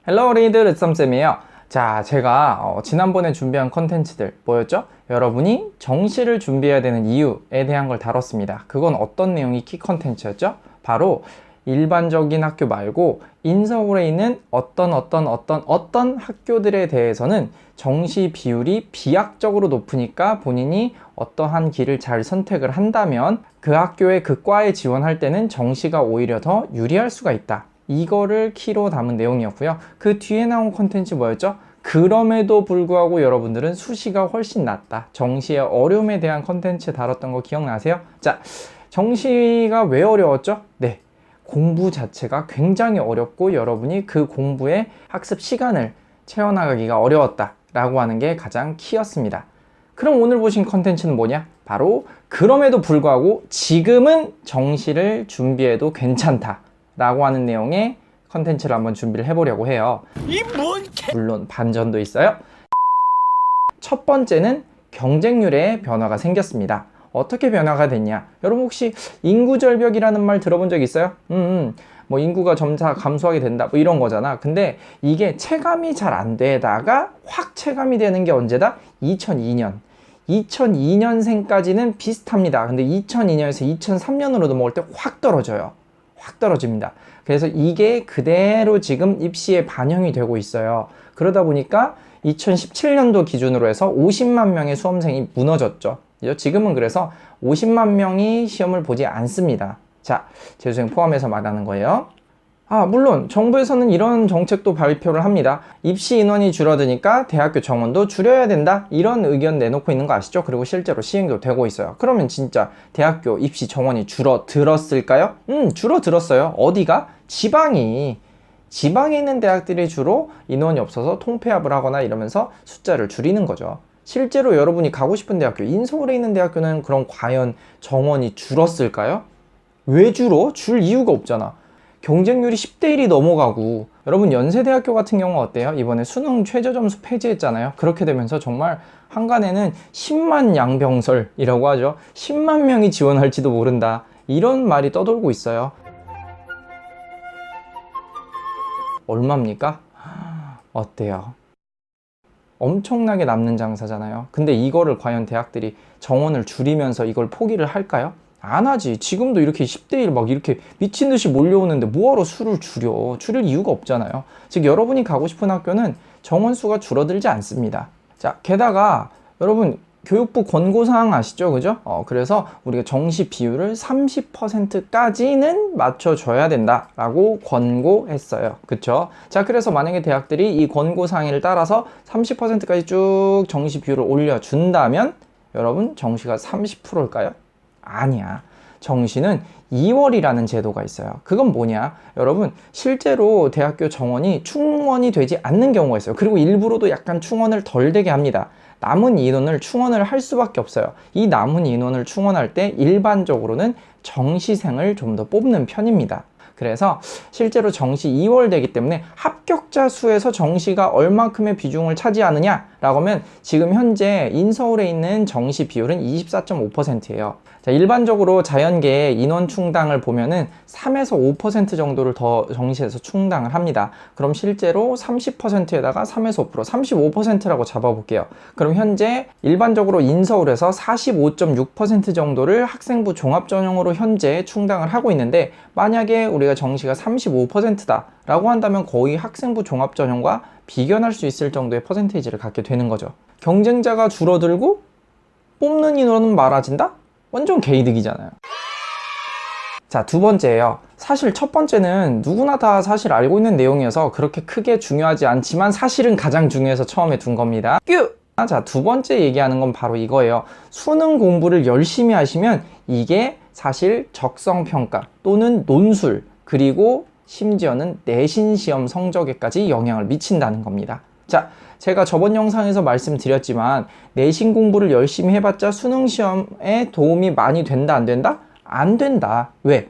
헬로 리드 르썸쌤이에요. 자, 제가 지난번에 준비한 컨텐츠들 뭐였죠? 여러분이 정시를 준비해야 되는 이유에 대한 걸 다뤘습니다. 그건 어떤 내용이 키 컨텐츠였죠? 바로 일반적인 학교 말고 인서울에 있는 어떤 학교들에 대해서는 정시 비율이 비약적으로 높으니까 본인이 어떠한 길을 잘 선택을 한다면 그 학교에 그 과에 지원할 때는 정시가 오히려 더 유리할 수가 있다. 이거를 키로 담은 내용이었고요. 그 뒤에 나온 컨텐츠 뭐였죠? 그럼에도 불구하고 여러분들은 수시가 훨씬 낫다. 정시의 어려움에 대한 컨텐츠 다뤘던 거 기억나세요? 자, 정시가 왜 어려웠죠? 네, 공부 자체가 굉장히 어렵고 여러분이 그 공부에 학습 시간을 채워나가기가 어려웠다 라고 하는 게 가장 키였습니다. 그럼 오늘 보신 컨텐츠는 뭐냐? 바로 그럼에도 불구하고 지금은 정시를 준비해도 괜찮다 라고 하는 내용의 컨텐츠를 한번 준비를 해보려고 해요. 물론 반전도 있어요. 첫 번째는 경쟁률의 변화가 생겼습니다. 어떻게 변화가 됐냐? 여러분 혹시 인구절벽이라는 말 들어본 적 있어요? 뭐 인구가 점차 감소하게 된다 뭐 이런 거잖아. 근데 이게 체감이 잘 안 되다가 확 체감이 되는 게 언제다? 2002년 2002년생까지는 비슷합니다. 근데 2002년에서 2003년으로 넘어올 때 확 떨어져요. 확 떨어집니다. 그래서 이게 그대로 지금 입시에 반영이 되고 있어요. 그러다 보니까 2017년도 기준으로 해서 50만 명의 수험생이 무너졌죠. 지금은 그래서 50만 명이 시험을 보지 않습니다. 자, 재수생 포함해서 말하는 거예요. 물론 정부에서는 이런 정책도 발표를 합니다. 입시 인원이 줄어드니까 대학교 정원도 줄여야 된다. 이런 의견 내놓고 있는 거 아시죠? 그리고 실제로 시행도 되고 있어요. 그러면 진짜 대학교 입시 정원이 줄어들었을까요? 줄어들었어요. 어디가? 지방에 있는 대학들이 주로 인원이 없어서 통폐합을 하거나 이러면서 숫자를 줄이는 거죠. 실제로 여러분이 가고 싶은 대학교, 인서울에 있는 대학교는 그럼 과연 정원이 줄었을까요? 왜 줄어? 줄 이유가 없잖아. 경쟁률이 10대 1이 넘어가고, 여러분 연세대학교 같은 경우 어때요? 이번에 수능 최저점수 폐지했잖아요. 그렇게 되면서 정말 한간에는 10만 양병설이라고 하죠. 10만 명이 지원할지도 모른다. 이런 말이 떠돌고 있어요. 얼마입니까? 어때요? 엄청나게 남는 장사잖아요. 근데 이거를 과연 대학들이 정원을 줄이면서 이걸 포기를 할까요? 안 하지. 지금도 이렇게 10대 1 막 이렇게 미친 듯이 몰려오는데 뭐하러 수를 줄여? 줄일 이유가 없잖아요. 즉 여러분이 가고 싶은 학교는 정원 수가 줄어들지 않습니다. 자, 게다가 여러분 교육부 권고사항 아시죠? 그죠? 그래서 우리가 정시 비율을 30%까지는 맞춰줘야 된다라고 권고했어요. 그쵸? 자, 그래서 만약에 대학들이 이 권고사항을 따라서 30%까지 쭉 정시 비율을 올려준다면 여러분 정시가 30%일까요? 아니야. 정시는 2월이라는 제도가 있어요. 그건 뭐냐? 여러분 실제로 대학교 정원이 충원이 되지 않는 경우가 있어요. 그리고 일부러도 약간 충원을 덜 되게 합니다. 남은 인원을 충원을 할 수밖에 없어요. 이 남은 인원을 충원할 때 일반적으로는 정시생을 좀 더 뽑는 편입니다. 그래서 실제로 정시 2월 되기 때문에 합격자 수에서 정시가 얼마큼의 비중을 차지하느냐 라고 하면 지금 현재 인서울에 있는 정시 비율은 24.5%예요. 자, 일반적으로 자연계의 인원 충당을 보면은 3에서 5% 정도를 더 정시에서 충당을 합니다. 그럼 실제로 30%에다가 3에서 5%, 35%라고 잡아볼게요. 그럼 현재 일반적으로 인서울에서 45.6% 정도를 학생부 종합전형으로 현재 충당을 하고 있는데 만약에 우리가 정시가 35%다 라고 한다면 거의 학생부 종합전형과 비견할 수 있을 정도의 퍼센테이지를 갖게 되는 거죠. 경쟁자가 줄어들고 뽑는 인원은 많아진다? 완전 개이득이잖아요. 자, 두 번째예요. 사실 첫 번째는 누구나 다 사실 알고 있는 내용이어서 그렇게 크게 중요하지 않지만 사실은 가장 중요해서 처음에 둔 겁니다. 자, 두 번째 얘기하는 건 바로 이거예요. 수능 공부를 열심히 하시면 이게 사실 적성평가 또는 논술 그리고 심지어는 내신 시험 성적에까지 영향을 미친다는 겁니다. 자, 제가 저번 영상에서 말씀드렸지만 내신 공부를 열심히 해봤자 수능 시험에 도움이 많이 된다 안 된다? 안 된다. 왜?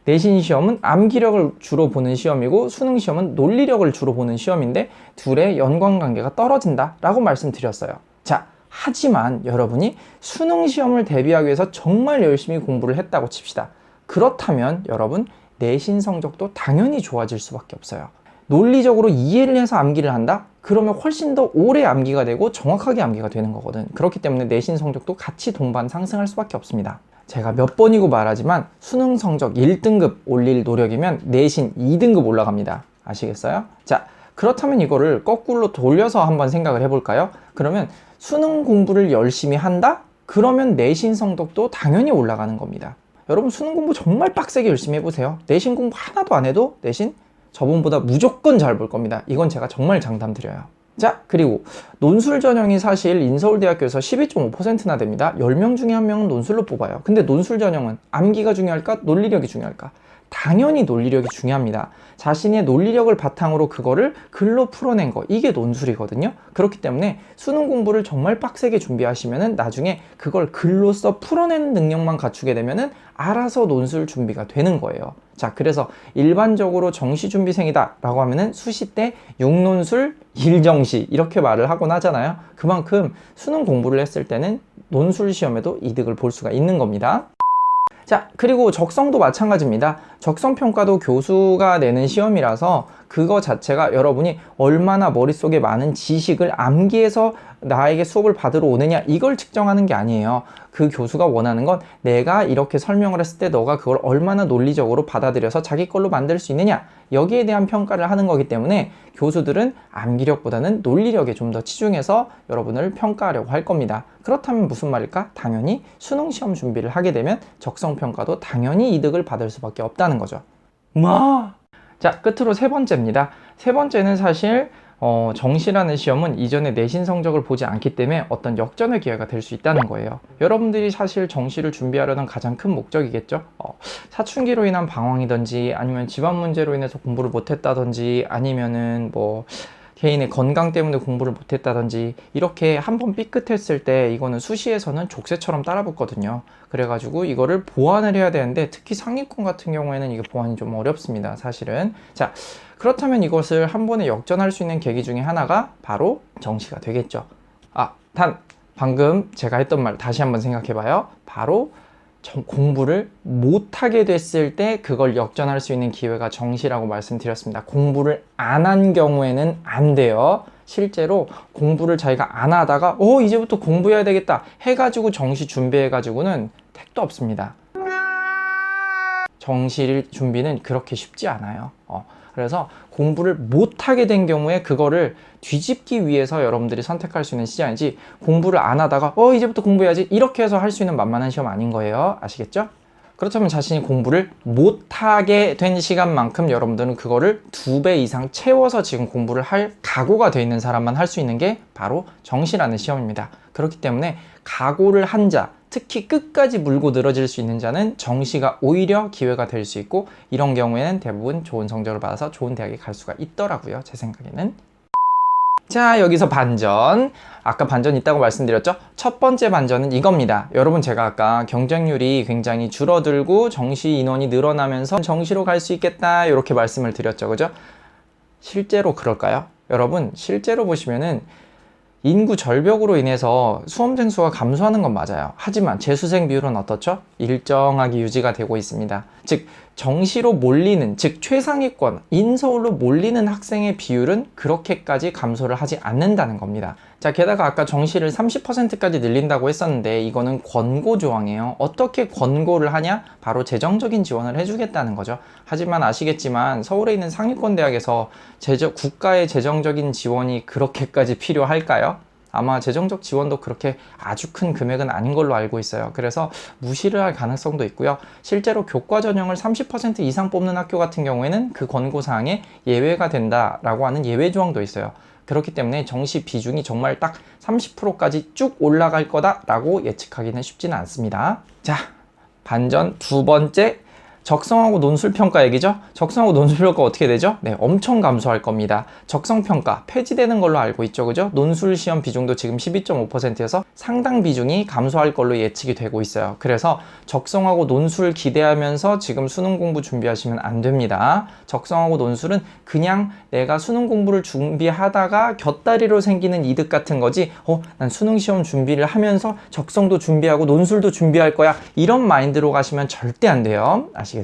내신 시험은 암기력을 주로 보는 시험이고 수능 시험은 논리력을 주로 보는 시험인데 둘의 연관관계가 떨어진다 라고 말씀드렸어요. 자, 하지만 여러분이 수능 시험을 대비하기 위해서 정말 열심히 공부를 했다고 칩시다. 그렇다면 여러분 내신 성적도 당연히 좋아질 수밖에 없어요. 논리적으로 이해를 해서 암기를 한다? 그러면 훨씬 더 오래 암기가 되고 정확하게 암기가 되는 거거든. 그렇기 때문에 내신 성적도 같이 동반 상승할 수밖에 없습니다. 제가 몇 번이고 말하지만 수능 성적 1등급 올릴 노력이면 내신 2등급 올라갑니다. 아시겠어요? 자, 그렇다면 이거를 거꾸로 돌려서 한번 생각을 해볼까요? 그러면 수능 공부를 열심히 한다? 그러면 내신 성적도 당연히 올라가는 겁니다. 여러분 수능 공부 정말 빡세게 열심히 해보세요. 내신 공부 하나도 안 해도 내신 저번보다 무조건 잘 볼 겁니다. 이건 제가 정말 장담드려요. 자, 그리고 논술 전형이 사실 인서울대학교에서 12.5%나 됩니다. 10명 중에 1명은 논술로 뽑아요. 근데 논술 전형은 암기가 중요할까? 논리력이 중요할까? 당연히 논리력이 중요합니다. 자신의 논리력을 바탕으로 그거를 글로 풀어낸 거, 이게 논술이거든요. 그렇기 때문에 수능 공부를 정말 빡세게 준비하시면은 나중에 그걸 글로써 풀어내는 능력만 갖추게 되면은 알아서 논술 준비가 되는 거예요. 자, 그래서 일반적으로 정시 준비생이다 라고 하면은 수시 때 6논술 1정시 이렇게 말을 하곤 하잖아요. 그만큼 수능 공부를 했을 때는 논술 시험에도 이득을 볼 수가 있는 겁니다. 자, 그리고 적성도 마찬가지입니다. 적성평가도 교수가 내는 시험이라서 그거 자체가 여러분이 얼마나 머릿속에 많은 지식을 암기해서 나에게 수업을 받으러 오느냐 이걸 측정하는 게 아니에요. 그 교수가 원하는 건 내가 이렇게 설명을 했을 때 너가 그걸 얼마나 논리적으로 받아들여서 자기 걸로 만들 수 있느냐 여기에 대한 평가를 하는 거기 때문에 교수들은 암기력보다는 논리력에 좀 더 치중해서 여러분을 평가하려고 할 겁니다. 그렇다면 무슨 말일까? 당연히 수능 시험 준비를 하게 되면 적성평가도 당연히 이득을 받을 수밖에 없다는 거죠. 자, 끝으로 세 번째입니다. 세 번째는 사실 정시라는 시험은 이전에 내신 성적을 보지 않기 때문에 어떤 역전의 기회가 될 수 있다는 거예요. 여러분들이 사실 정시를 준비하려는 가장 큰 목적이겠죠. 사춘기로 인한 방황이든지 아니면 집안 문제로 인해서 공부를 못했다든지 아니면은 뭐 개인의 건강 때문에 공부를 못했다든지 이렇게 한번 삐끗했을 때 이거는 수시에서는 족쇄처럼 따라붙거든요. 그래가지고 이거를 보완을 해야 되는데 특히 상위권 같은 경우에는 이게 보완이 좀 어렵습니다. 사실은. 자, 그렇다면 이것을 한 번에 역전할 수 있는 계기 중에 하나가 바로 정시가 되겠죠. 방금 제가 했던 말 다시 한번 생각해봐요. 바로 공부를 못하게 됐을 때 그걸 역전할 수 있는 기회가 정시라고 말씀드렸습니다. 공부를 안 한 경우에는 안 돼요. 실제로 공부를 자기가 안 하다가 이제부터 공부해야 되겠다 해가지고 정시 준비해가지고는 택도 없습니다. 정시 준비는 그렇게 쉽지 않아요. 그래서 공부를 못하게 된 경우에 그거를 뒤집기 위해서 여러분들이 선택할 수 있는 시장이지 공부를 안 하다가 이제부터 공부해야지 이렇게 해서 할 수 있는 만만한 시험 아닌 거예요. 아시겠죠? 그렇다면 자신이 공부를 못하게 된 시간만큼 여러분들은 그거를 2배 이상 채워서 지금 공부를 할 각오가 돼 있는 사람만 할 수 있는 게 바로 정시라는 시험입니다. 그렇기 때문에 각오를 한 자, 특히 끝까지 물고 늘어질 수 있는 자는 정시가 오히려 기회가 될 수 있고 이런 경우에는 대부분 좋은 성적을 받아서 좋은 대학에 갈 수가 있더라고요. 제 생각에는. 자, 여기서 반전. 아까 반전 있다고 말씀드렸죠? 첫 번째 반전은 이겁니다. 여러분 제가 아까 경쟁률이 굉장히 줄어들고 정시 인원이 늘어나면서 정시로 갈 수 있겠다 이렇게 말씀을 드렸죠. 그죠? 실제로 그럴까요? 여러분 실제로 보시면은 인구 절벽으로 인해서 수험생 수가 감소하는 건 맞아요. 하지만 재수생 비율은 어떻죠? 일정하게 유지가 되고 있습니다. 즉 정시로 몰리는, 즉 최상위권, 인서울로 몰리는 학생의 비율은 그렇게까지 감소를 하지 않는다는 겁니다. 자, 게다가 아까 정시를 30%까지 늘린다고 했었는데 이거는 권고 조항이에요. 어떻게 권고를 하냐? 바로 재정적인 지원을 해주겠다는 거죠. 하지만 아시겠지만 서울에 있는 상위권 대학에서 국가의 재정적인 지원이 그렇게까지 필요할까요? 아마 재정적 지원도 그렇게 아주 큰 금액은 아닌 걸로 알고 있어요. 그래서 무시를 할 가능성도 있고요. 실제로 교과 전형을 30% 이상 뽑는 학교 같은 경우에는 그 권고사항에 예외가 된다라고 하는 예외 조항도 있어요. 그렇기 때문에 정시 비중이 정말 딱 30%까지 쭉 올라갈 거다라고 예측하기는 쉽지는 않습니다. 자, 반전 두 번째. 적성하고 논술평가 얘기죠. 적성하고 논술평가 어떻게 되죠? 네, 엄청 감소할 겁니다. 적성평가 폐지되는 걸로 알고 있죠. 그죠? 논술 시험 비중도 지금 12.5%여서 상당 비중이 감소할 걸로 예측이 되고 있어요. 그래서 적성하고 논술 기대하면서 지금 수능 공부 준비하시면 안 됩니다. 적성하고 논술은 그냥 내가 수능 공부를 준비하다가 곁다리로 생기는 이득 같은 거지 난 수능 시험 준비를 하면서 적성도 준비하고 논술도 준비할 거야 이런 마인드로 가시면 절대 안 돼요. 아시겠죠?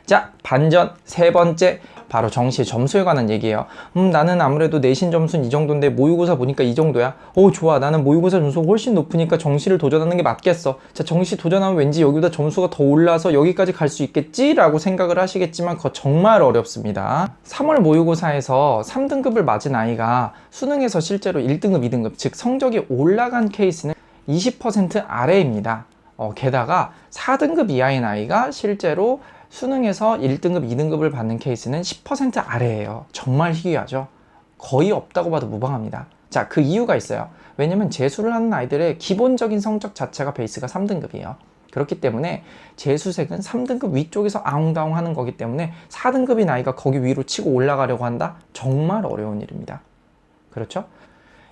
자, 반전 세 번째, 바로 정시의 점수에 관한 얘기예요. 나는 아무래도 내신 점수는 이 정도인데 모의고사 보니까 이 정도야. 오, 좋아. 나는 모의고사 점수가 훨씬 높으니까 정시를 도전하는 게 맞겠어. 자, 정시 도전하면 왠지 여기보다 점수가 더 올라서 여기까지 갈 수 있겠지? 라고 생각을 하시겠지만 그거 정말 어렵습니다. 3월 모의고사에서 3등급을 맞은 아이가 수능에서 실제로 1등급, 2등급, 즉 성적이 올라간 케이스는 20% 아래입니다. 게다가 4등급 이하인 아이가 실제로 수능에서 1등급, 2등급을 받는 케이스는 10% 아래예요. 정말 희귀하죠. 거의 없다고 봐도 무방합니다. 자, 그 이유가 있어요. 왜냐면 재수를 하는 아이들의 기본적인 성적 자체가 베이스가 3등급이에요. 그렇기 때문에 재수생은 3등급 위쪽에서 아웅다웅 하는 거기 때문에 4등급인 아이가 거기 위로 치고 올라가려고 한다? 정말 어려운 일입니다. 그렇죠?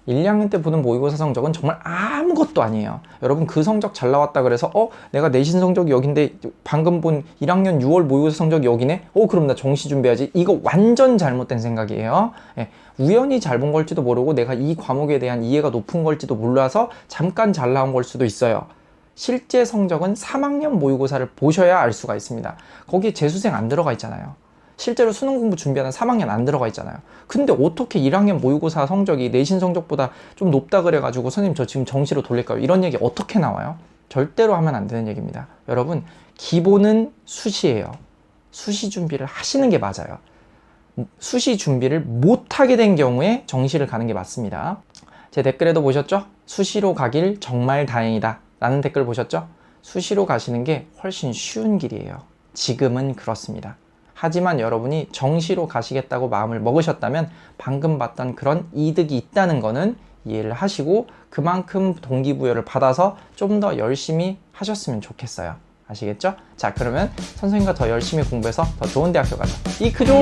1, 2학년 때 보는 모의고사 성적은 정말 아무것도 아니에요. 여러분 그 성적 잘 나왔다 그래서 내가 내신 성적이 여긴데 방금 본 1학년 6월 모의고사 성적이 여기네? 그럼 나 정시 준비해야지. 이거 완전 잘못된 생각이에요. 예, 우연히 잘 본 걸지도 모르고 내가 이 과목에 대한 이해가 높은 걸지도 몰라서 잠깐 잘 나온 걸 수도 있어요. 실제 성적은 3학년 모의고사를 보셔야 알 수가 있습니다. 거기에 재수생 안 들어가 있잖아요. 실제로 수능 공부 준비하는 3학년 안 들어가 있잖아요. 근데 어떻게 1학년 모의고사 성적이 내신 성적보다 좀 높다 그래가지고 선생님 저 지금 정시로 돌릴까요? 이런 얘기 어떻게 나와요? 절대로 하면 안 되는 얘기입니다. 여러분, 기본은 수시예요. 수시 준비를 하시는 게 맞아요. 수시 준비를 못하게 된 경우에 정시를 가는 게 맞습니다. 제 댓글에도 보셨죠? 수시로 가길 정말 다행이다 라는 댓글 보셨죠? 수시로 가시는 게 훨씬 쉬운 길이에요. 지금은 그렇습니다. 하지만 여러분이 정시로 가시겠다고 마음을 먹으셨다면 방금 봤던 그런 이득이 있다는 거는 이해를 하시고 그만큼 동기부여를 받아서 좀 더 열심히 하셨으면 좋겠어요. 아시겠죠? 자, 그러면 선생님과 더 열심히 공부해서 더 좋은 대학교 가자. 이크조!